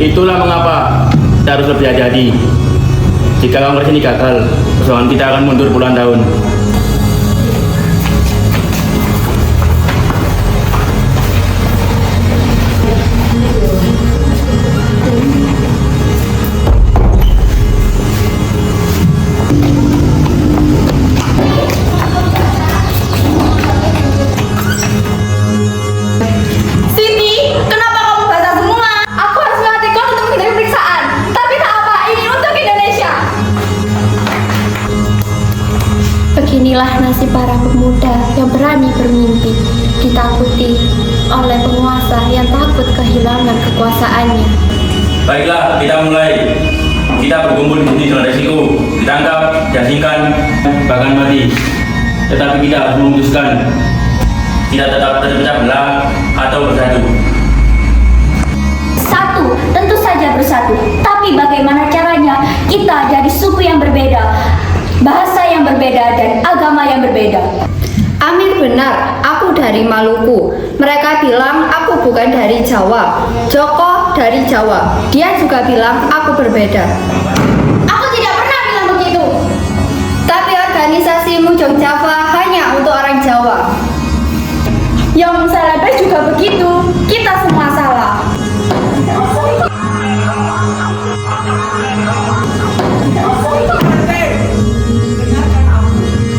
Itulah mengapa kita harus lebih hati-hati. Jika Kongres ini gagal, perjuangan kita akan mundur puluhan tahun. Beginilah nasib para pemuda yang berani bermimpi, ditakuti oleh penguasa yang takut kehilangan kekuasaannya. Baiklah, kita mulai. Kita berkumpul di sini dengan resiko ditangkap, diasingkan, bahkan mati. Tetapi kita harus memutuskan kita tetap terpecah belah atau bersatu. Satu, tentu saja bersatu. Tapi bagaimana caranya? Kita dari suku yang berbeda, bahasa yang berbeda, dan agama yang berbeda. Amir benar, aku dari Maluku. Mereka bilang aku bukan dari Jawa. Joko dari Jawa. Dia juga bilang aku berbeda. Aku tidak pernah bilang begitu. Tapi organisasimu Jong Java hanya untuk orang Jawa. Yang Salaba juga begitu. Kita semua salah.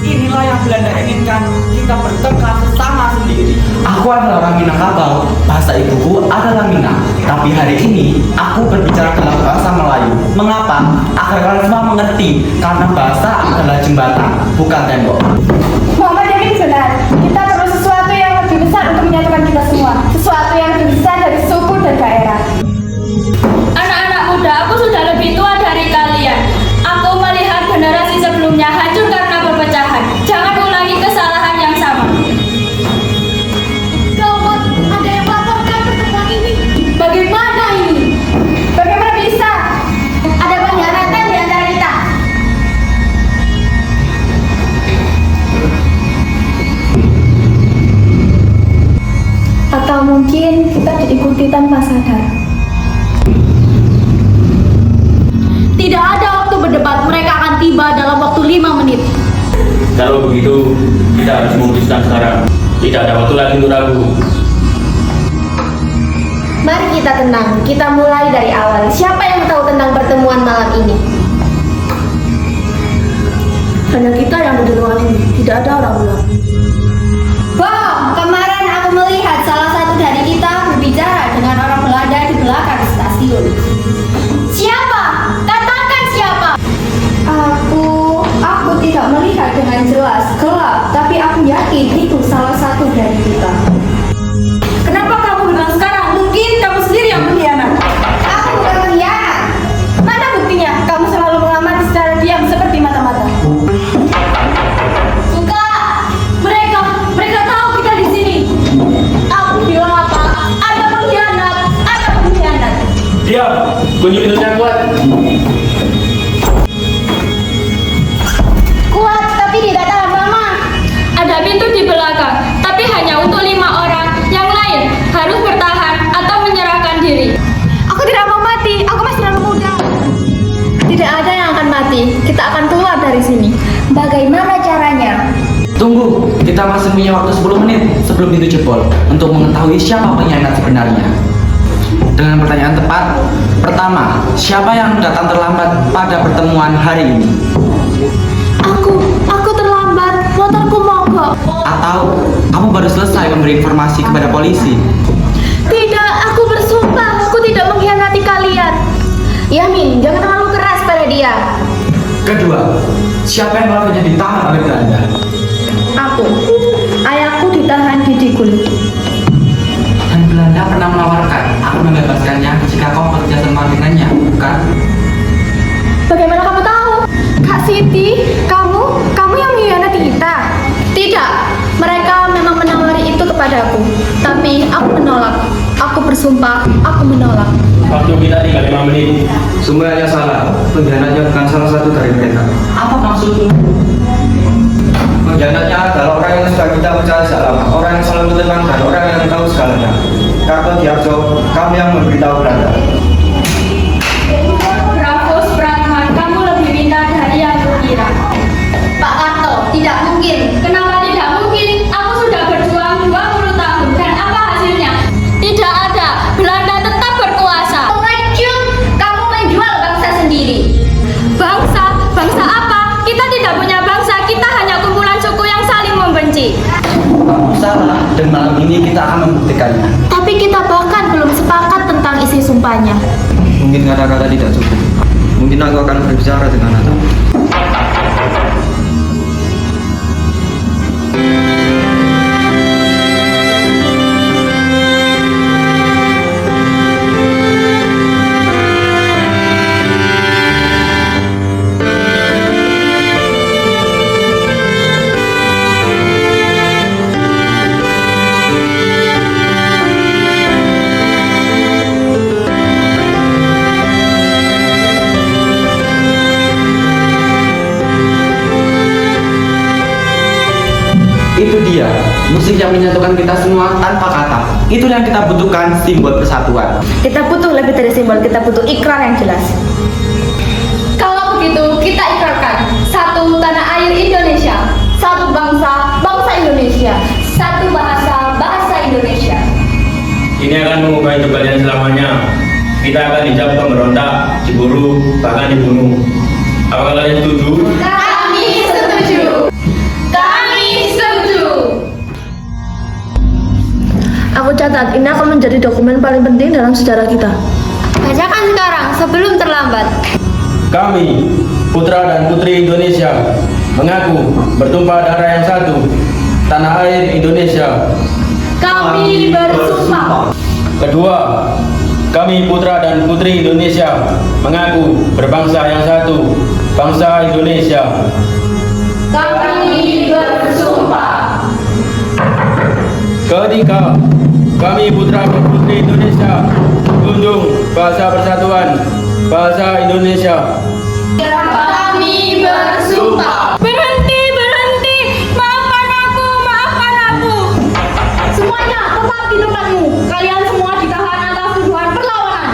Inilah yang Belanda inginkan, kita bertengkar sesama sendiri. Aku adalah orang Minangkabau, bahasa ibuku adalah Minang. Tapi hari ini aku berbicara dalam bahasa Melayu. Mengapa? Agar kalian semua mengerti, karena bahasa adalah jembatan, bukan tembok. Muhammad Yamin benar. Kita perlu sesuatu yang lebih besar untuk menyatukan kita semua. Sesuatu yang lebih besar dari suku dan daerah. Anak-anak muda, aku sudah lebih tua dari kalian. Aku melihat generasi sebelumnya hancur karena perpecahan. Jangan ulangi kesalahan yang sama. Gawat, ada yang melaporkan pertemuan ini. Bagaimana ini? Bagaimana bisa? Ada pengkhianatan di antara kita. Atau mungkin kita diikuti tanpa sadar. Tidak ada waktu berdebat, mereka akan tiba dalam waktu 5 menit. Kalau begitu, kita harus memutuskan sekarang. Tidak ada waktu lagi untuk ragu. Mari kita tenang, kita mulai dari awal. Siapa yang tahu tentang pertemuan malam ini? Hanya kita yang di ruangan ini, tidak ada orang luar. Bom, kemarin aku melihat salah satu dari kita berbicara dengan orang Belanda di belakang stasiun. Siapa? Katakan siapa? Aku tidak melihat dengan jelas, gelap, tapi aku yakin itu salah satu dari kita. Kenapa kamu bilang sekarang? Mungkin kamu sendiri yang berkhianat. Aku bukan pengkhianat. Mana buktinya? Kamu selalu mengamati secara diam seperti mata-mata. Suka. Mereka tahu kita di sini. Aku bilang apa? Ada pengkhianat. Ada pengkhianat. Diam, kunci pintunya kuat. Kuat, tapi tidak tahan lama. Ada pintu di belakang, tapi hanya untuk 5 orang. Yang lain harus bertahan atau menyerahkan diri. Aku tidak mau mati, aku masih terlalu muda. Tidak ada yang akan mati, kita akan keluar dari sini. Bagaimana caranya? Tunggu, kita masih punya waktu 10 menit sebelum pintu jebol untuk mengetahui siapa pengkhianat sebenarnya. Dengan pertanyaan tepat, pertama, siapa yang datang terlambat pada pertemuan hari ini? Aku terlambat, motorku mogok. Atau kamu baru selesai memberi informasi kepada polisi? Tidak, aku bersumpah, aku tidak mengkhianati kalian. Yamin, jangan terlalu keras pada dia. Kedua, siapa yang melakukannya ditahan oleh Belanda? Aku, ayahku ditahan di Digul. Dan Belanda pernah menawarkan aku membebaskannya jika kau bekerja sama dengannya, bukan? Bagaimana kamu tahu? Kak Siti, kamu yang mengkhianati kita. Tidak, mereka memang menawari itu kepadaku. Tapi aku menolak. Aku bersumpah, aku menolak. Waktu kita tinggal 5 menit. Semuanya salah. Pengkhianatnya bukan salah satu dari mereka. Apa maksudmu? Pengkhianatnya adalah orang yang sudah kita percaya sejak lama, orang yang selalu menenangkan, orang yang tahu segalanya. Kartotiarjo, kami yang memberitahu Belanda. kita akan membuktikannya. Tapi kita bahkan belum sepakat tentang isi sumpahnya. Mungkin kata-kata tidak cukup. Mungkin aku akan berbicara dengan Ata. Itu dia, musik yang menyatukan kita semua tanpa kata. Itu yang kita butuhkan, simbol persatuan. Kita butuh lebih dari simbol, kita butuh ikrar yang jelas. Kalau begitu, kita ikrarkan. Satu tanah air Indonesia. Satu bangsa, bangsa Indonesia. Satu bahasa, bahasa Indonesia. Ini akan mengubah hidup kalian selamanya. Kita akan dijam pemberontak, diburu, bahkan dibunuh. Apakah kalian setuju? Kami setuju. Kami setuju. Aku catat, ini akan menjadi dokumen paling penting dalam sejarah kita. Bacakan sekarang sebelum terlambat. Kami, putra dan putri Indonesia, mengaku bertumpah darah yang satu, tanah air Indonesia. Kami bersumpah. Kedua, kami putra dan putri Indonesia, mengaku berbangsa yang satu, bangsa Indonesia. Kami bersumpah. Ketiga, kami putra dan putri Indonesia, menjunjung bahasa persatuan, bahasa Indonesia. Kami bersumpah. Berhenti, berhenti. Maafkan aku. Semuanya tetap di tempatmu. Kalian semua ditahan atas tuduhan perlawanan.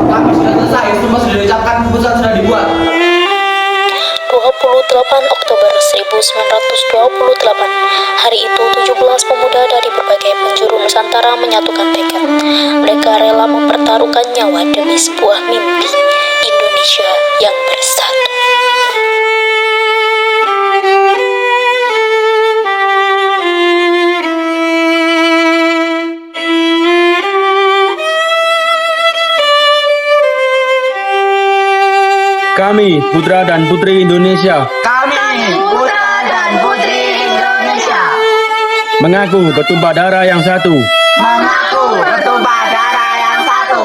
Kami sudah selesai, semua sudah diucapkan, keputusan sudah dibuat. 28 Oktober 1928. Hari itu 17 pemuda dari berbagai penjuru Nusantara menyatukan tekad. Mereka rela mempertaruhkan nyawa demi sebuah mimpi Indonesia yang bersatu. Kami, putra dan putri Indonesia, Kami, putra dan putri Indonesia, mengaku bertumpah darah yang satu, mengaku bertumpah darah yang satu,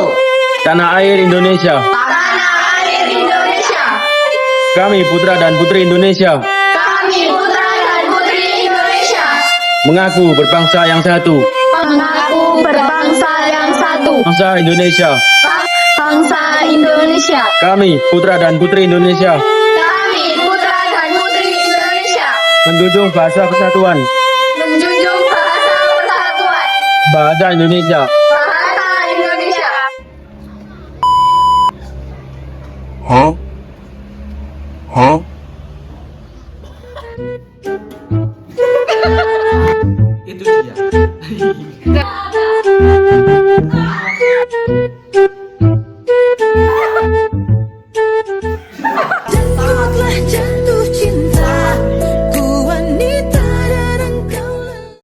tanah air Indonesia. tanah air Indonesia. Kami, putra dan putri Indonesia, Kami putra dan putri Indonesia. mengaku berbangsa yang satu, Mengaku berbangsa yang satu. bangsa Indonesia. Bangsa Indonesia. Kami, putra dan putri Indonesia, Kami putra dan putri Indonesia. menjunjung bahasa persatuan, Menjunjung bahasa persatuan. bahasa Indonesia. Bahasa Indonesia. Itu dia.